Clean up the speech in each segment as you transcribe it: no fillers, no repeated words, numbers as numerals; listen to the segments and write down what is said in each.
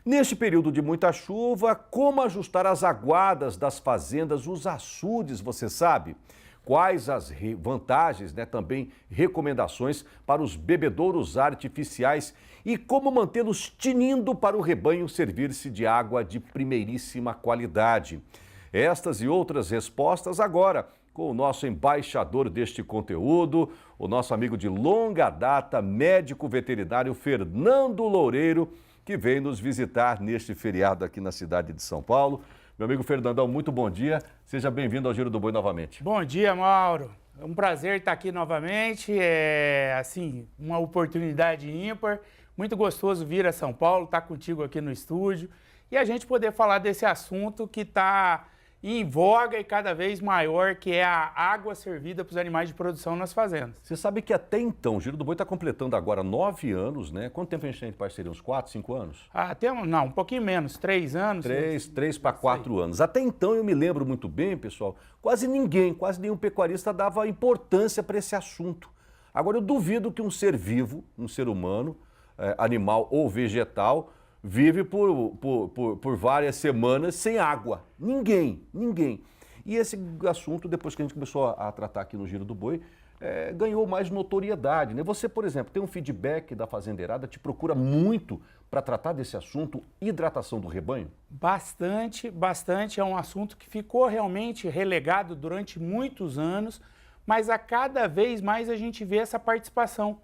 Neste período de muita chuva, como ajustar as aguadas das fazendas, os açudes, você sabe? Quais as vantagens, também recomendações para os bebedouros artificiais e como mantê-los tinindo para o rebanho servir-se de água de primeiríssima qualidade. Estas e outras respostas agora com o nosso embaixador deste conteúdo, o nosso amigo de longa data, médico veterinário Fernando Loureiro, que vem nos visitar neste feriado aqui na cidade de São Paulo. Meu amigo Fernandão, muito bom dia. Seja bem-vindo ao Giro do Boi novamente. Bom dia, Mauro. É um prazer estar aqui novamente. É, uma oportunidade ímpar. Muito gostoso vir a São Paulo, estar contigo aqui no estúdio e a gente poder falar desse assunto que está em voga e cada vez maior, que é a água servida para os animais de produção nas fazendas. Você sabe que até então, o Giro do Boi está completando agora 9 anos, né? Quanto tempo a gente tem de parceria? Uns 4, 5 anos? Não, um pouquinho menos, 3 anos. 3 para 4 anos. Até então, eu me lembro muito bem, pessoal, quase nenhum pecuarista dava importância para esse assunto. Agora, eu duvido que um ser vivo, um ser humano, animal ou vegetal, vive por várias semanas sem água. Ninguém. E esse assunto, depois que a gente começou a tratar aqui no Giro do Boi, ganhou mais notoriedade, né? Você, por exemplo, tem um feedback da fazendeirada, te procura muito para tratar desse assunto, hidratação do rebanho? Bastante. É um assunto que ficou realmente relegado durante muitos anos, mas a cada vez mais a gente vê essa participação.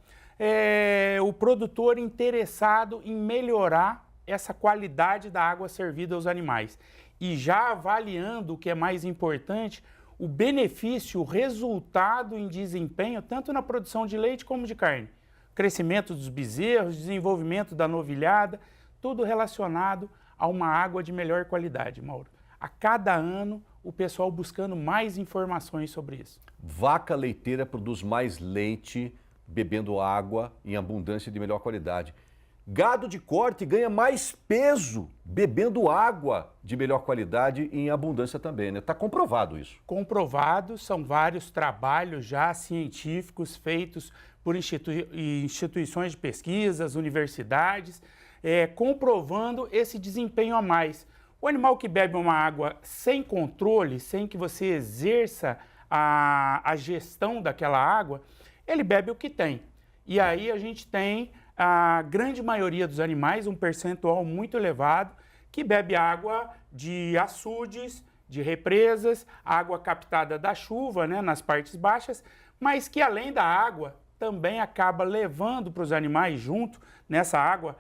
O produtor interessado em melhorar essa qualidade da água servida aos animais e já avaliando o que é mais importante, o benefício, o resultado em desempenho, tanto na produção de leite como de carne. Crescimento dos bezerros, desenvolvimento da novilhada, tudo relacionado a uma água de melhor qualidade, Mauro. A cada ano, o pessoal buscando mais informações sobre isso. Vaca leiteira produz mais leite bebendo água em abundância de melhor qualidade. Gado de corte ganha mais peso bebendo água de melhor qualidade e em abundância também, né? Está comprovado isso. Comprovado, são vários trabalhos já científicos feitos por instituições de pesquisas, universidades, comprovando esse desempenho a mais. O animal que bebe uma água sem controle, sem que você exerça a gestão daquela água, ele bebe o que tem. E aí a gente tem a grande maioria dos animais, um percentual muito elevado, que bebe água de açudes, de represas, água captada da chuva, nas partes baixas, mas que além da água também acaba levando para os animais junto nessa água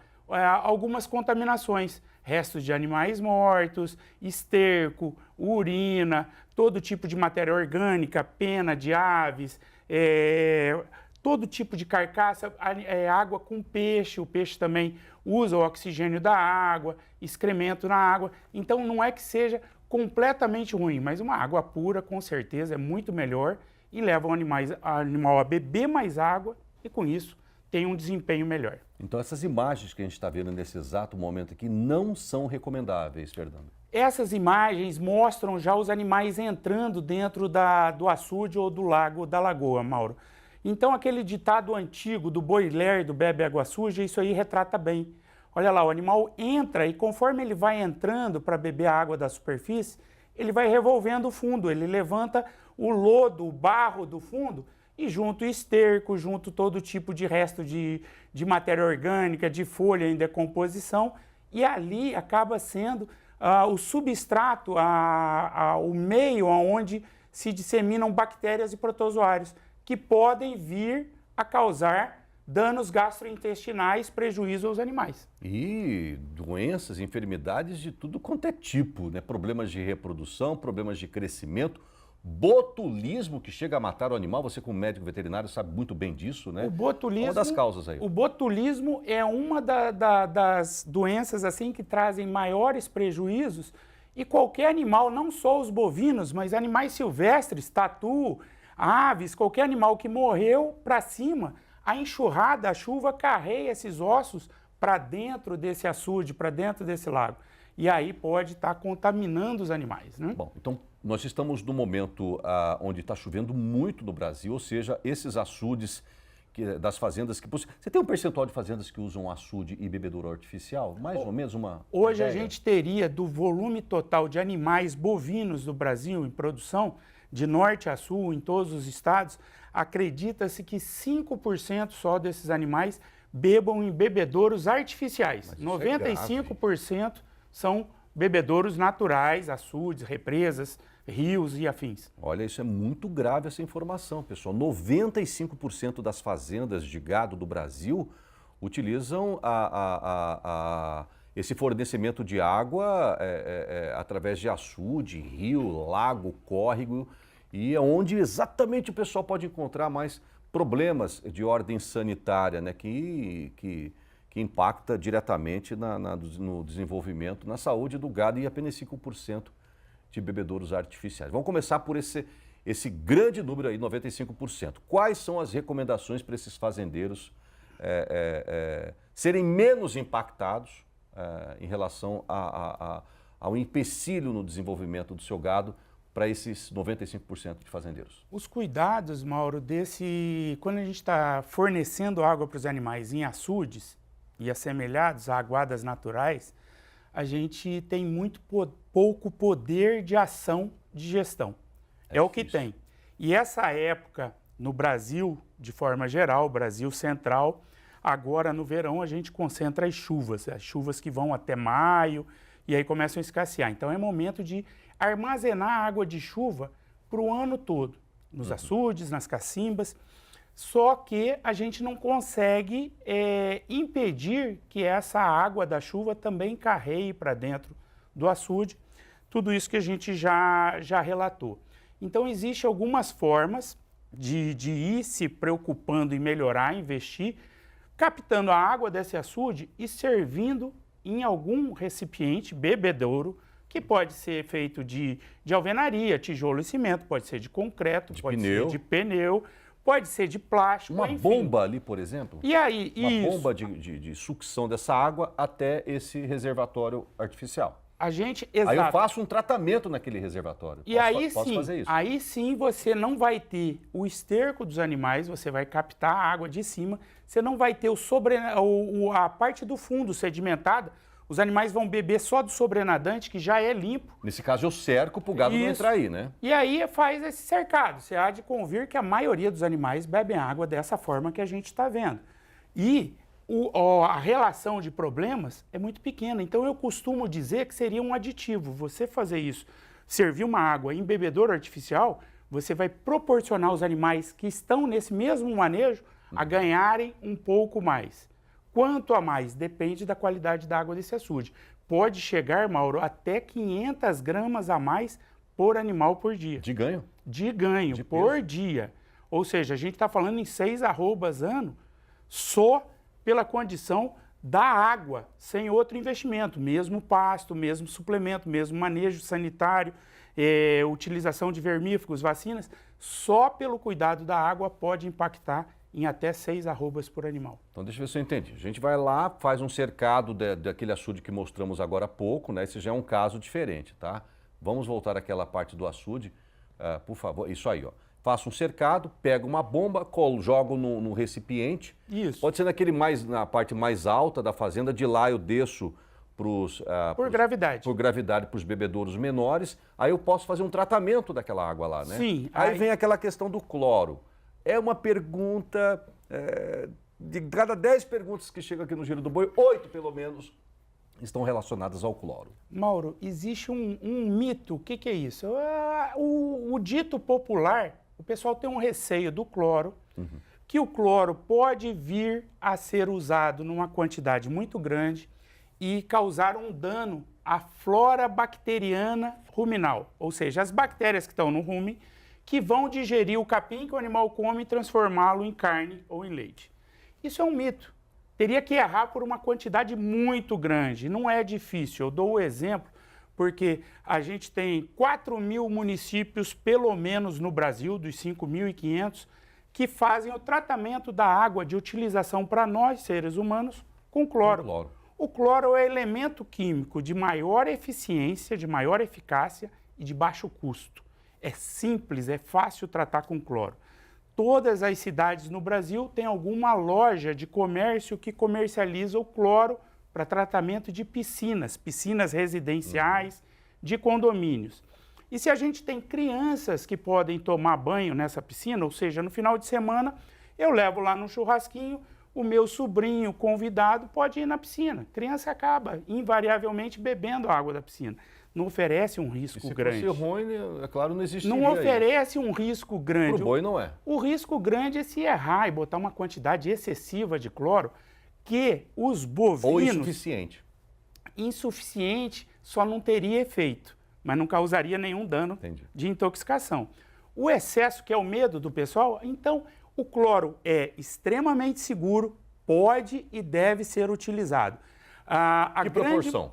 algumas contaminações, restos de animais mortos, esterco, urina, todo tipo de matéria orgânica, pena de aves, todo tipo de carcaça, água com peixe, o peixe também usa o oxigênio da água, excremento na água, então não é que seja completamente ruim, mas uma água pura com certeza é muito melhor e leva o animal a beber mais água e com isso tem um desempenho melhor. Então essas imagens que a gente está vendo nesse exato momento aqui não são recomendáveis, Fernando? Essas imagens mostram já os animais entrando dentro do açude ou do lago, da lagoa, Mauro. Então, aquele ditado antigo do boi lerdo bebe água suja, isso aí retrata bem. Olha lá, o animal entra e conforme ele vai entrando para beber a água da superfície, ele vai revolvendo o fundo, ele levanta o lodo, o barro do fundo e junto esterco, junto todo tipo de resto de matéria orgânica, de folha em decomposição e ali acaba sendo o substrato, o meio onde se disseminam bactérias e protozoários, que podem vir a causar danos gastrointestinais, prejuízo aos animais. E doenças, enfermidades de tudo quanto é tipo, né? Problemas de reprodução, problemas de crescimento, botulismo que chega a matar o animal, você como médico veterinário sabe muito bem disso, né? O botulismo, uma das causas aí. O botulismo é uma das doenças assim que trazem maiores prejuízos e qualquer animal, não só os bovinos, mas animais silvestres, tatu, aves, qualquer animal que morreu para cima, a enxurrada, a chuva carrega esses ossos para dentro desse açude, para dentro desse lago. E aí pode estar contaminando os animais, né? Bom, então nós estamos no momento onde está chovendo muito no Brasil, ou seja, esses açudes das fazendas que... Você tem um percentual de fazendas que usam açude e bebedouro artificial? Mais ou menos uma Hoje ideia? a gente teria, do volume total de animais bovinos do Brasil em produção, de norte a sul, em todos os estados, acredita-se que 5% só desses animais bebam em bebedouros artificiais. 95% são bebedouros naturais, açudes, represas, rios e afins. Olha, isso é muito grave essa informação, pessoal. 95% das fazendas de gado do Brasil utilizam esse fornecimento de água através de açude, rio, lago, córrego, e é onde exatamente o pessoal pode encontrar mais problemas de ordem sanitária, né, que impacta diretamente no desenvolvimento, na saúde do gado, e apenas 5% de bebedouros artificiais. Vamos começar por esse grande número aí, 95%. Quais são as recomendações para esses fazendeiros serem menos impactados em relação ao empecilho no desenvolvimento do seu gado para esses 95% de fazendeiros? Os cuidados, Mauro, quando a gente está fornecendo água para os animais em açudes e assemelhados a aguadas naturais, a gente tem muito pouco poder de ação de gestão. É o que tem. E essa época, no Brasil, de forma geral, Brasil central, agora no verão a gente concentra as chuvas que vão até maio e aí começam a escassear. Então é momento de armazenar água de chuva para o ano todo, nos açudes, nas cacimbas, só que a gente não consegue impedir que essa água da chuva também carreie para dentro do açude, tudo isso que a gente já relatou. Então, existem algumas formas de ir se preocupando em melhorar, investir, captando a água desse açude e servindo em algum recipiente bebedouro, que pode ser feito de alvenaria, tijolo e cimento, pode ser de concreto, pode ser de pneu, pode ser de plástico, uma enfim. bomba ali, por exemplo? E aí, uma bomba de sucção dessa água até esse reservatório artificial. Exato. Aí eu faço um tratamento naquele reservatório. E posso fazer isso. Aí sim você não vai ter o esterco dos animais, você vai captar a água de cima, você não vai ter a parte do fundo sedimentada, os animais vão beber só do sobrenadante, que já é limpo. Nesse caso eu cerco para o gado não entrar aí, né? E aí faz esse cercado. Você há de convir que a maioria dos animais bebem água dessa forma que a gente está vendo. E a relação de problemas é muito pequena. Então eu costumo dizer que seria um aditivo. Você fazer isso, servir uma água em bebedouro artificial, você vai proporcionar aos animais que estão nesse mesmo manejo a ganharem um pouco mais. Quanto a mais? Depende da qualidade da água desse açude. Pode chegar, Mauro, até 500 gramas a mais por animal por dia. De ganho? De ganho, por dia. Ou seja, a gente está falando em 6 arrobas ano só pela condição da água, sem outro investimento. Mesmo pasto, mesmo suplemento, mesmo manejo sanitário, utilização de vermífugos, vacinas, só pelo cuidado da água pode impactar em até 6 arrobas por animal. Então deixa eu ver se eu entendi. A gente vai lá, faz um cercado daquele açude que mostramos agora há pouco, né? Esse já é um caso diferente, tá? Vamos voltar àquela parte do açude, por favor. Isso aí, ó. Faço um cercado, pego uma bomba, jogo no recipiente. Isso. Pode ser na parte mais alta da fazenda, de lá eu desço por gravidade. Por gravidade para os bebedouros menores. Aí eu posso fazer um tratamento daquela água lá, né? Sim. Aí vem aquela questão do cloro. É uma pergunta, de cada 10 perguntas que chegam aqui no Giro do Boi, 8 pelo menos estão relacionadas ao cloro. Mauro, existe um mito, o que é isso? O dito popular, o pessoal tem um receio do cloro, que o cloro pode vir a ser usado numa quantidade muito grande e causar um dano à flora bacteriana ruminal, ou seja, as bactérias que estão no rumen, que vão digerir o capim que o animal come e transformá-lo em carne ou em leite. Isso é um mito. Teria que errar por uma quantidade muito grande. Não é difícil. Eu dou o exemplo porque a gente tem 4.000 municípios, pelo menos no Brasil, dos 5.500, que fazem o tratamento da água de utilização para nós, seres humanos, com cloro. O cloro é elemento químico de maior eficiência, de maior eficácia e de baixo custo. É simples, é fácil tratar com cloro. todas as cidades no Brasil têm alguma loja de comércio que comercializa o cloro para tratamento de piscinas, piscinas residenciais, de condomínios. E se a gente tem crianças que podem tomar banho nessa piscina, ou seja, no final de semana, eu levo lá no churrasquinho, o meu sobrinho convidado pode ir na piscina. Criança acaba invariavelmente bebendo a água da piscina. Não oferece um risco grande. Se fosse ruim, é claro, não existiria. Não oferece um risco grande. Pro boi não é. O risco grande é se errar e botar uma quantidade excessiva de cloro que os bovinos... Ou insuficiente. Insuficiente só não teria efeito, mas não causaria nenhum dano de intoxicação. O excesso, que é o medo do pessoal, então o cloro é extremamente seguro, pode e deve ser utilizado. Que proporção?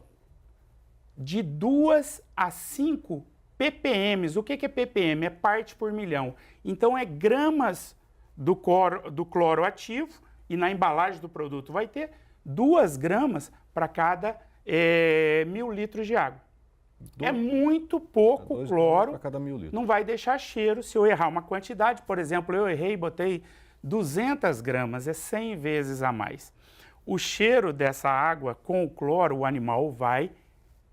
De 2 a 5 ppm. O que é ppm? É parte por milhão. Então é gramas do cloro ativo, e na embalagem do produto vai ter 2 gramas para cada 1.000 litros de água. É muito pouco cloro, cada 1.000 litros. Não vai deixar cheiro se eu errar uma quantidade. Por exemplo, eu errei e botei 200 gramas, é 100 vezes a mais. O cheiro dessa água com o cloro, o animal vai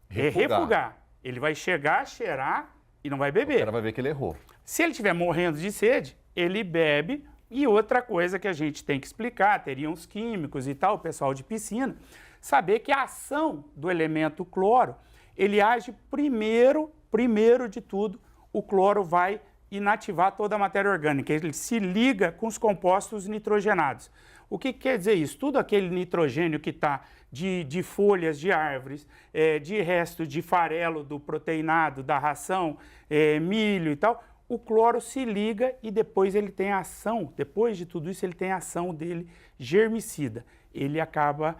refugar. Ele vai chegar a cheirar e não vai beber. O cara vai ver que ele errou. Se ele estiver morrendo de sede, ele bebe. E outra coisa que a gente tem que explicar, teriam os químicos e tal, o pessoal de piscina, saber que a ação do elemento cloro, ele age primeiro de tudo, o cloro vai inativar toda a matéria orgânica, ele se liga com os compostos nitrogenados. O que quer dizer isso? Tudo aquele nitrogênio que está de folhas de árvores, de resto de farelo do proteinado, da ração, milho e tal, o cloro se liga e depois ele tem a ação, depois de tudo isso ele tem a ação dele germicida. Ele acaba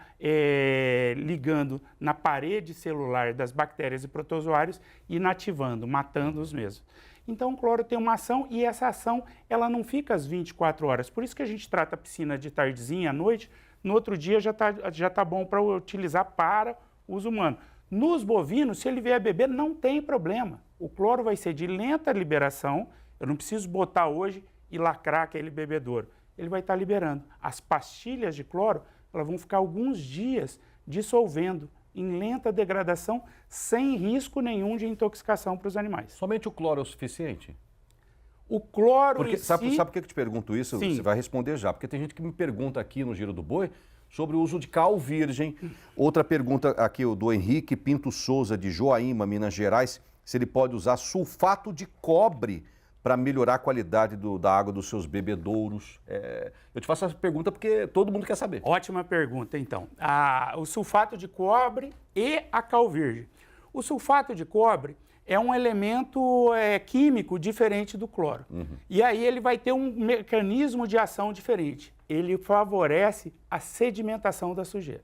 ligando na parede celular das bactérias e protozoários e inativando, matando os mesmos. Então o cloro tem uma ação e essa ação ela não fica às 24 horas. Por isso que a gente trata a piscina de tardezinha à noite, no outro dia já tá bom para utilizar para uso humano. Nos bovinos, se ele vier beber, não tem problema. O cloro vai ser de lenta liberação, eu não preciso botar hoje e lacrar aquele bebedouro. Ele vai estar liberando. As pastilhas de cloro, elas vão ficar alguns dias dissolvendo em lenta degradação, sem risco nenhum de intoxicação para os animais. Somente o cloro é o suficiente? O cloro porque, sabe por que eu te pergunto isso? Sim. Você vai responder já. Porque tem gente que me pergunta aqui no Giro do Boi sobre o uso de cal virgem. Outra pergunta aqui do Henrique Pinto Souza, de Joaíma, Minas Gerais, se ele pode usar sulfato de cobre para melhorar a qualidade da água dos seus bebedouros. Eu te faço essa pergunta porque todo mundo quer saber. Ótima pergunta, então. O sulfato de cobre e a cal virgem. O sulfato de cobre é um elemento químico diferente do cloro. E aí ele vai ter um mecanismo de ação diferente. Ele favorece a sedimentação da sujeira.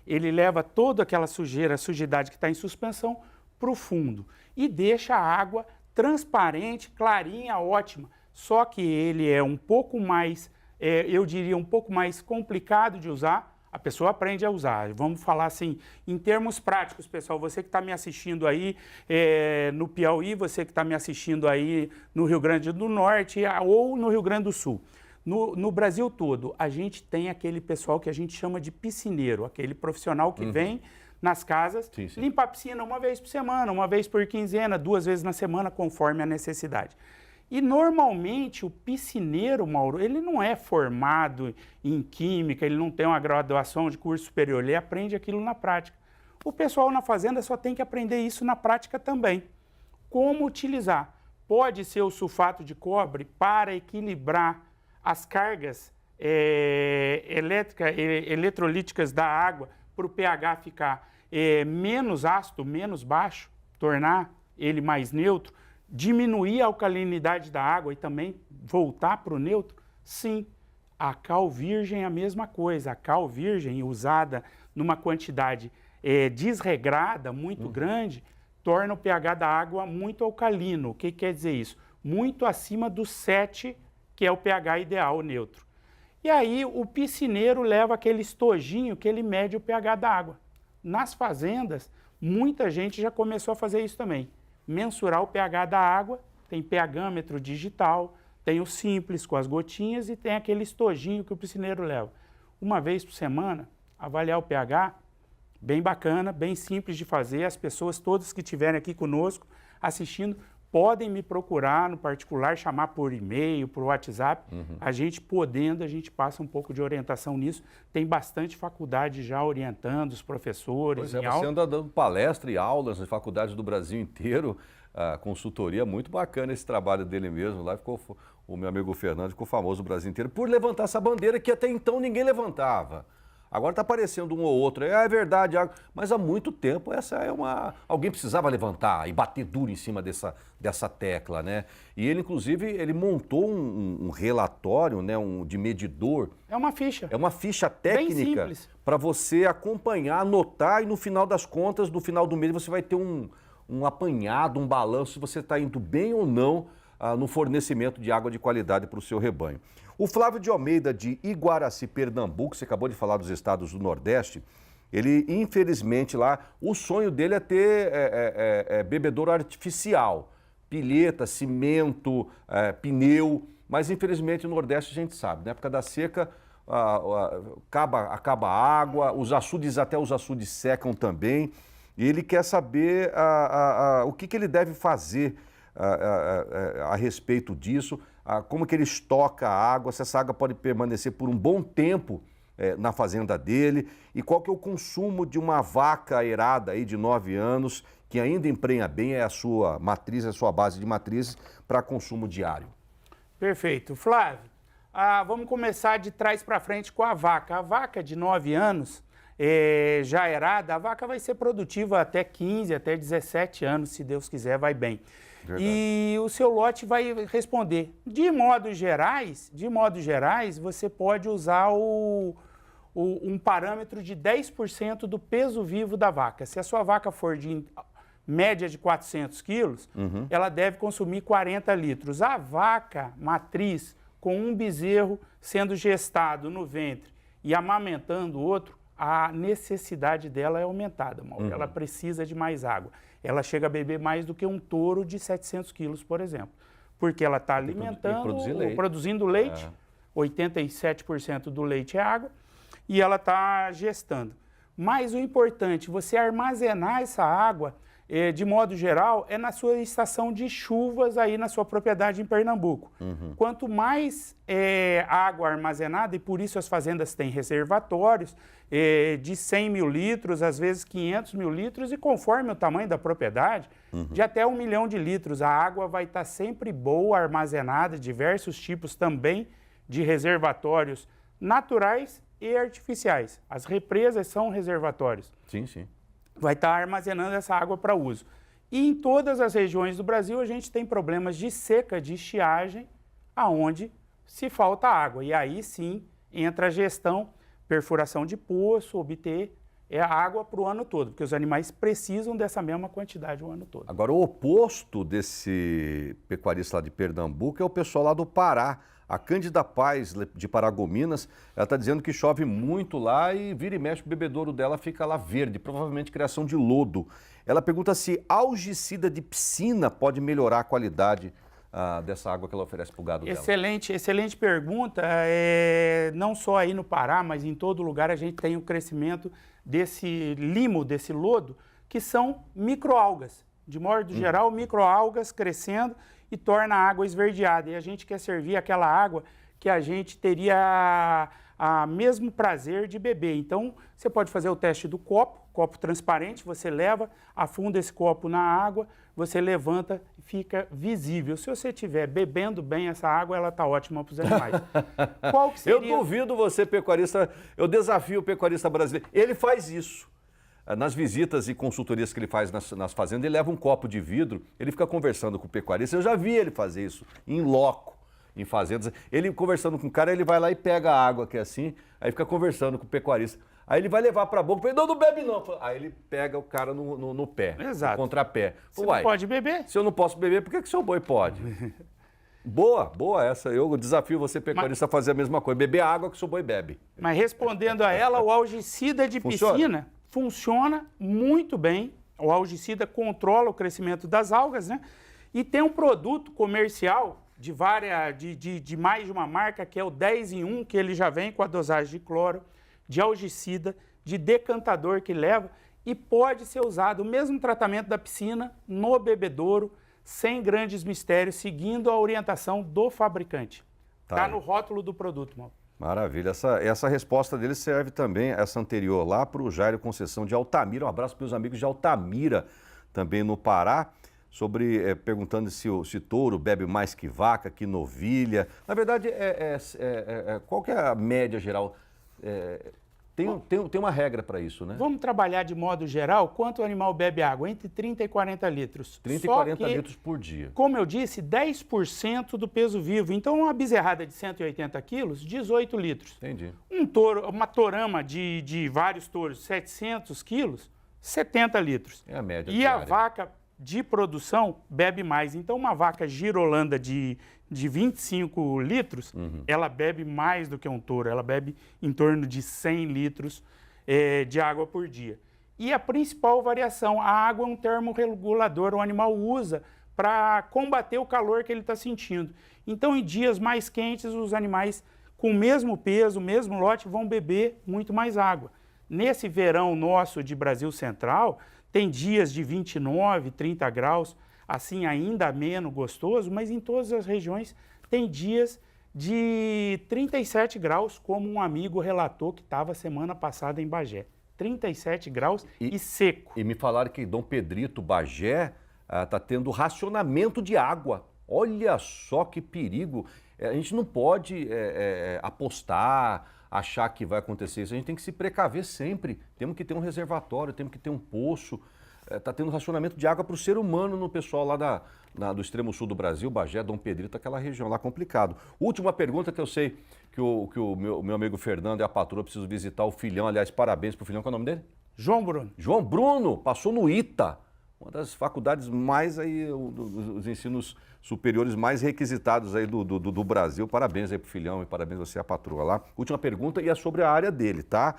Ele leva toda aquela sujeira, a sujidade que está em suspensão, para o fundo e deixa a água transparente, clarinha, ótima. Só que ele é um pouco mais, eu diria, um pouco mais complicado de usar. A pessoa aprende a usar. Vamos falar assim, em termos práticos, pessoal. Você que está me assistindo aí no Piauí, você que está me assistindo aí no Rio Grande do Norte ou no Rio Grande do Sul. No Brasil todo, a gente tem aquele pessoal que a gente chama de piscineiro, aquele profissional que vem nas casas, limpa a piscina uma vez por semana, uma vez por quinzena, 2 vezes na semana, conforme a necessidade. E normalmente o piscineiro, Mauro, ele não é formado em química, ele não tem uma graduação de curso superior, ele aprende aquilo na prática. O pessoal na fazenda só tem que aprender isso na prática também. Como utilizar? Pode ser o sulfato de cobre para equilibrar as cargas eletrolíticas da água, para o pH ficar menos ácido, menos baixo, tornar ele mais neutro, diminuir a alcalinidade da água e também voltar para o neutro? Sim. A cal virgem é a mesma coisa. A cal virgem, usada numa quantidade desregrada, muito grande, torna o pH da água muito alcalino. O que quer dizer isso? Muito acima do 7, que é o pH ideal neutro. E aí o piscineiro leva aquele estojinho que ele mede o pH da água. Nas fazendas, muita gente já começou a fazer isso também. Mensurar o pH da água, tem pHmetro digital, Tem o simples com as gotinhas e tem aquele estojinho que o piscineiro leva. Uma vez por semana, avaliar o pH, bem bacana, bem simples de fazer. As pessoas todas que estiverem aqui conosco assistindo podem me procurar no particular, chamar por e-mail, por WhatsApp. A gente podendo, a gente passa um pouco de orientação nisso. Tem bastante faculdade já orientando os professores. Pois é, você anda dando palestra e aulas nas faculdades do Brasil inteiro, a consultoria, muito bacana esse trabalho dele mesmo. Lá ficou, o meu amigo Fernando ficou famoso no Brasil inteiro por levantar essa bandeira que até então ninguém levantava. Agora está aparecendo um ou outro, é verdade, mas há muito tempo essa é uma... Alguém precisava levantar e bater duro em cima dessa tecla, né? E ele, inclusive, ele montou um relatório, né, de medidor. É uma ficha. É uma ficha técnica para você acompanhar, anotar e no final das contas, no final do mês, você vai ter um apanhado, um balanço, se você está indo bem ou não no fornecimento de água de qualidade para o seu rebanho. O Flávio de Almeida, de Iguaraci, Pernambuco, você acabou de falar dos estados do Nordeste, ele, infelizmente, lá, o sonho dele é ter bebedouro artificial, pilheta, cimento, pneu, mas, infelizmente, no Nordeste a gente sabe, na época da seca, acaba a água, os açudes, até os açudes secam também, e ele quer saber o que ele deve fazer a respeito disso, como que ele estoca a água, se essa água pode permanecer por um bom tempo na fazenda dele e qual que é o consumo de uma vaca aerada aí de 9 anos, que ainda emprenha bem, é a sua matriz, a sua base de matrizes para consumo diário. Perfeito. Flávio, vamos começar de trás para frente com a vaca. A vaca de 9 anos, já aerada, a vaca vai ser produtiva até 15, até 17 anos, se Deus quiser, vai bem. Verdade. E o seu lote vai responder. De modo gerais, você pode usar um parâmetro de 10% do peso vivo da vaca. Se a sua vaca for de média de 400 quilos, ela deve consumir 40 litros. A vaca matriz, com um bezerro sendo gestado no ventre e amamentando o outro, a necessidade dela é aumentada, Mauro. Ela precisa de mais água. Ela chega a beber mais do que um touro de 700 quilos, por exemplo. Porque ela está alimentando, produzindo leite, 87% do leite é água, e ela está gestando. Mas o importante, você armazenar essa água, de modo geral, é na sua estação de chuvas aí na sua propriedade em Pernambuco. Quanto mais água armazenada, e por isso as fazendas têm reservatórios de 100 mil litros, às vezes 500 mil litros, e conforme o tamanho da propriedade, de até 1 milhão de litros. A água vai estar sempre boa, armazenada, diversos tipos também de reservatórios naturais e artificiais. As represas são reservatórios. Sim, sim. Vai estar armazenando essa água para uso. E em todas as regiões do Brasil a gente tem problemas de seca, de estiagem, aonde se falta água. E aí sim entra a gestão, perfuração de poço, obter a água para o ano todo, porque os animais precisam dessa mesma quantidade o ano todo. Agora, o oposto desse pecuarista lá de Pernambuco é o pessoal lá do Pará. A Cândida Paz, de Paragominas, ela está dizendo que chove muito lá e vira e mexe, o bebedouro dela fica lá verde, provavelmente criação de lodo. Ela pergunta se algicida de piscina pode melhorar a qualidade dessa água que ela oferece para o gado dela. Excelente pergunta. Não só aí no Pará, mas em todo lugar a gente tem o crescimento desse limo, desse lodo, que são microalgas. De modo geral, microalgas crescendo e torna a água esverdeada. E a gente quer servir aquela água que a gente teria o mesmo prazer de beber. Então, você pode fazer o teste do copo transparente, você leva, afunda esse copo na água, você levanta e fica visível. Se você estiver bebendo bem essa água, ela está ótima para os animais. Qual que seria... Eu duvido você, pecuarista, eu desafio o pecuarista brasileiro. Ele faz isso. Nas visitas e consultorias que ele faz nas fazendas, ele leva um copo de vidro, ele fica conversando com o pecuarista. Eu já vi ele fazer isso, em loco, em fazendas. Ele conversando com o cara, ele vai lá e pega a água, que é assim, aí fica conversando com o pecuarista. Aí ele vai levar para a boca, não bebe não. Aí ele pega o cara no pé, exato, no contrapé. Você não pode beber. Se eu não posso beber, por que o seu boi pode? Boa essa. Eu desafio você, pecuarista, a fazer a mesma coisa. Beber a água que o seu boi bebe. Mas respondendo a ela, o algicida de piscina funciona muito bem. O algicida controla o crescimento das algas, né? E tem um produto comercial de mais de uma marca, que é o 10 em 1, que ele já vem com a dosagem de cloro, de algicida, de decantador que leva, e pode ser usado o mesmo tratamento da piscina no bebedouro, sem grandes mistérios, seguindo a orientação do fabricante. Está no rótulo do produto, Mauro. Maravilha. Essa resposta dele serve também, essa anterior, lá para o Jairo Conceição de Altamira. Um abraço para os amigos de Altamira, também no Pará, perguntando se touro bebe mais que vaca, que novilha. Na verdade, qual que é a média geral? Tem uma regra para isso, né? Vamos trabalhar de modo geral, quanto o animal bebe água? Entre 30 e 40 litros. 30 e 40 litros por dia. Como eu disse, 10% do peso vivo. Então, uma bezerrada de 180 quilos, 18 litros. Entendi. Um touro, uma torama de vários touros, 700 quilos, 70 litros. É a média E diária. a vaca de produção bebe mais. Então, uma vaca girolanda de 25 litros, ela bebe mais do que um touro. Ela bebe em torno de 100 litros de água por dia. E a principal variação, a água é um termorregulador, o animal usa para combater o calor que ele está sentindo. Então, em dias mais quentes, os animais com o mesmo peso, o mesmo lote, vão beber muito mais água. Nesse verão nosso de Brasil Central, tem dias de 29, 30 graus, assim ainda menos gostoso, mas em todas as regiões tem dias de 37 graus, como um amigo relatou que estava semana passada em Bagé. 37 graus e seco. E me falaram que Dom Pedrito, Bagé, está tendo racionamento de água. Olha só que perigo. A gente não pode apostar, achar que vai acontecer isso. A gente tem que se precaver sempre. Temos que ter um reservatório, temos que ter um poço. Está tendo racionamento de água para o ser humano no pessoal lá do extremo sul do Brasil, Bagé, Dom Pedrito, aquela região lá complicado. Última pergunta que eu sei que o meu amigo Fernando e a patroa precisam visitar o filhão. Aliás, parabéns para o filhão. Qual é o nome dele? João Bruno. João Bruno, passou no ITA, uma das faculdades mais aí, os ensinos superiores mais requisitados aí do Brasil. Parabéns aí pro filhão e parabéns você a patroa lá. Última pergunta e é sobre a área dele, tá?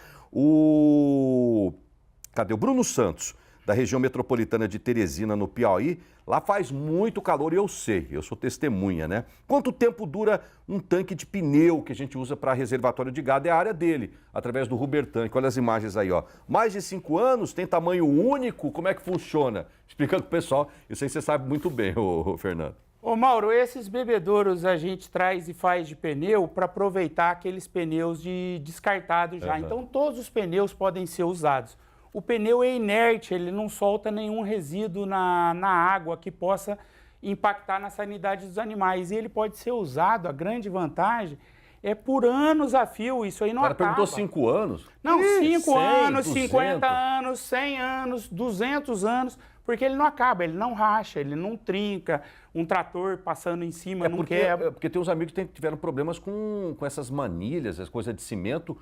Cadê? O Bruno Santos, da região metropolitana de Teresina, no Piauí. Lá faz muito calor e eu sei, eu sou testemunha, né? Quanto tempo dura um tanque de pneu que a gente usa para reservatório de gado? É a área dele, através do Rubertanque. Olha as imagens aí, ó. Mais de 5 anos, tem tamanho único, como é que funciona? Explicando pro pessoal, isso aí você sabe muito bem, Fernando. Ô Mauro, esses bebedouros a gente traz e faz de pneu para aproveitar aqueles pneus descartados já. Então todos os pneus podem ser usados. O pneu é inerte, ele não solta nenhum resíduo na água que possa impactar na sanidade dos animais. E ele pode ser usado, a grande vantagem é por anos a fio, isso aí não acaba. O cara perguntou 5 anos? Não, 5 100, anos, 200. 50 anos, 100 anos, 200 anos, porque ele não acaba, ele não racha, ele não trinca, um trator passando em cima não quebra. Porque tem uns amigos que tiveram problemas com essas manilhas, as coisas de cimento.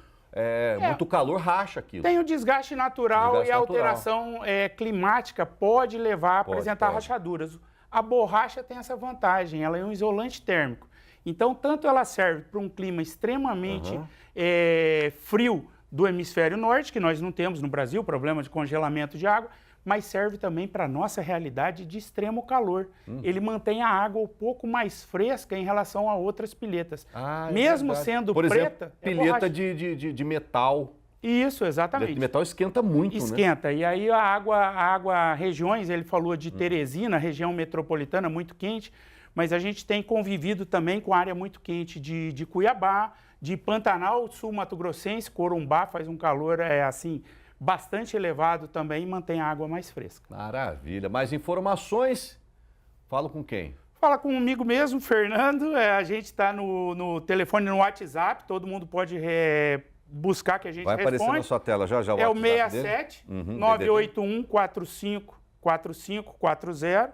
Muito calor racha aquilo. Tem o desgaste natural e a alteração climática pode levar a apresentar rachaduras. A borracha tem essa vantagem, ela é um isolante térmico. Então, tanto ela serve para um clima extremamente frio do hemisfério norte, que nós não temos no Brasil, problema de congelamento de água, mas serve também para a nossa realidade de extremo calor. Ele mantém a água um pouco mais fresca em relação a outras pilhetas. Mesmo sendo por preta, exemplo, pilheta de metal. Isso, exatamente. De metal esquenta muito, Esquenta. E aí a água, regiões, ele falou de Teresina, região metropolitana, muito quente, mas a gente tem convivido também com área muito quente de Cuiabá, de Pantanal, Sul Mato Grossense, Corumbá, faz um calor assim bastante elevado também e mantém a água mais fresca. Maravilha. Mais informações? Falo com quem? Fala comigo mesmo, Fernando. A gente está no telefone, no WhatsApp, todo mundo pode buscar que a gente responde. Vai aparecer na sua tela já o WhatsApp É o 67 981 45 4540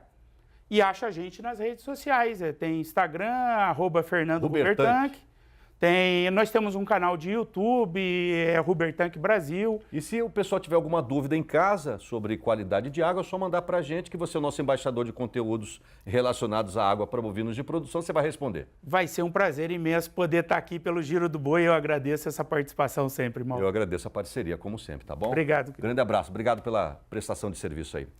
e acha a gente nas redes sociais. Tem Instagram, @Fernando Rubertanque. Nós temos um canal de YouTube, Rubertanque Brasil. E se o pessoal tiver alguma dúvida em casa sobre qualidade de água, é só mandar para a gente, que você é o nosso embaixador de conteúdos relacionados à água para bovinos de produção, você vai responder. Vai ser um prazer imenso poder estar aqui pelo Giro do Boi. Eu agradeço essa participação sempre, Mauro. Eu agradeço a parceria, como sempre, tá bom? Obrigado. Grande abraço, obrigado pela prestação de serviço aí.